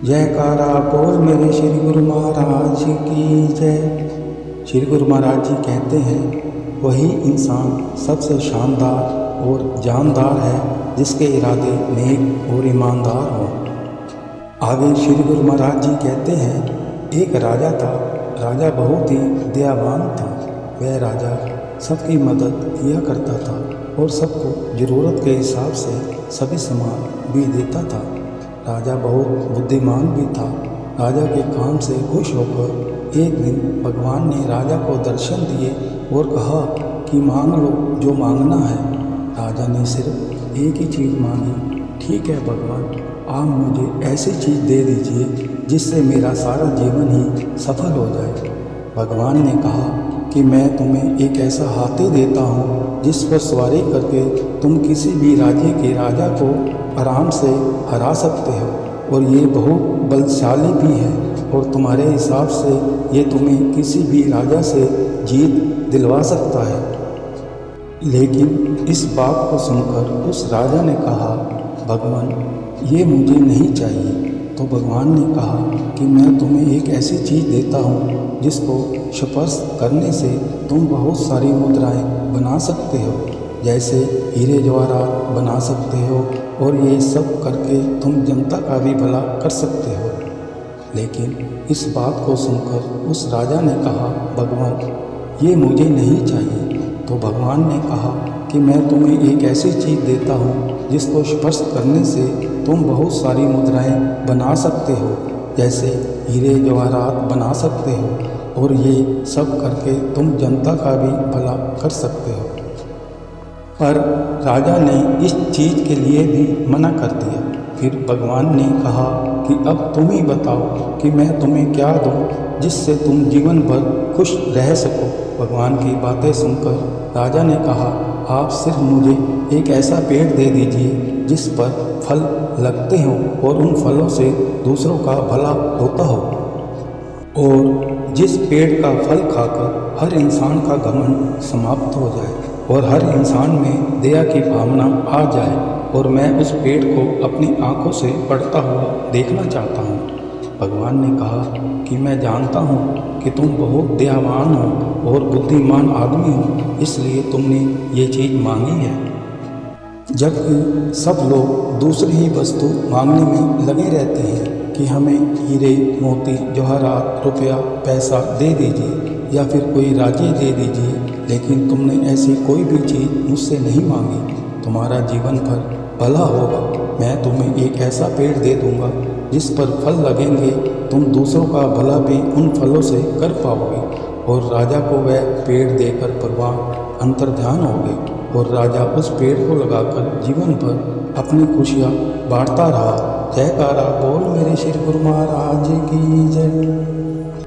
जयकारा बोल मेरे श्री गुरु महाराज की जय। श्री गुरु महाराज जी कहते हैं, वही इंसान सबसे शानदार और जानदार है जिसके इरादे नेक और ईमानदार हों। आगे श्री गुरु महाराज जी कहते हैं, एक राजा था। राजा बहुत ही दयावान था। वह राजा सबकी मदद किया करता था और सबको ज़रूरत के हिसाब से सभी सामान भी देता था। राजा बहुत बुद्धिमान भी था। राजा के काम से खुश होकर एक दिन भगवान ने राजा को दर्शन दिए और कहा कि मांग लो जो मांगना है। राजा ने सिर्फ एक ही चीज़ मांगी। ठीक है भगवान, आप मुझे ऐसी चीज़ दे दीजिए जिससे मेरा सारा जीवन ही सफल हो जाए। भगवान ने कहा कि मैं तुम्हें एक ऐसा हाथी देता हूँ जिस पर सवारी करके तुम किसी भी राज्य के राजा को आराम से हरा सकते हो, और ये बहुत बलशाली भी है और तुम्हारे हिसाब से ये तुम्हें किसी भी राजा से जीत दिलवा सकता है। लेकिन इस बात को सुनकर उस राजा ने कहा, भगवान ये मुझे नहीं चाहिए। तो भगवान ने कहा कि मैं तुम्हें एक ऐसी चीज़ देता हूँ जिसको स्पर्श करने से तुम बहुत सारी मुद्राएं बना सकते हो, जैसे हीरे जवाहरात बना सकते हो, और ये सब करके तुम जनता का भी भला कर सकते हो। लेकिन इस बात को सुनकर उस राजा ने कहा, भगवान ये मुझे नहीं चाहिए। तो भगवान ने कहा कि मैं तुम्हें एक ऐसी चीज़ देता हूँ जिसको स्पर्श करने से तुम बहुत सारी मुद्राएं बना सकते हो, जैसे हीरे जवाहरात बना सकते हो, और ये सब करके तुम जनता का भी भला कर सकते हो। पर राजा ने इस चीज़ के लिए भी मना कर दिया। फिर भगवान ने कहा कि अब तुम ही बताओ कि मैं तुम्हें क्या दूं जिससे तुम जीवन भर खुश रह सको। भगवान की बातें सुनकर राजा ने कहा, आप सिर्फ मुझे एक ऐसा पेड़ दे दीजिए जिस पर फल लगते हों और उन फलों से दूसरों का भला होता हो, और जिस पेड़ का फल खाकर हर इंसान का घमंड समाप्त हो जाए और हर इंसान में दया की भावना आ जाए, और मैं उस पेड़ को अपनी आंखों से बढ़ता हुआ देखना चाहता हूँ। भगवान ने कहा कि मैं जानता हूँ कि तुम बहुत दयावान हो और बुद्धिमान आदमी हो, इसलिए तुमने ये चीज़ मांगी है। जबकि सब लोग दूसरी ही वस्तु मांगने में लगे रहते हैं कि हमें हीरे मोती जवाहरात रुपया पैसा दे दीजिए या फिर कोई राज्य दे दीजिए, लेकिन तुमने ऐसी कोई भी चीज़ मुझसे नहीं मांगी। तुम्हारा जीवन भर भला होगा। मैं तुम्हें एक ऐसा पेड़ दे दूंगा जिस पर फल लगेंगे, तुम दूसरों का भला भी उन फलों से कर पाओगे। और राजा को वह पेड़ देकर भगवान अंतर्ध्यान हो गए, और राजा उस पेड़ को लगाकर जीवन भर अपनी खुशियाँ बांटता रहा। जयकारा बोल मेरे श्री गुरु महाराज की जय।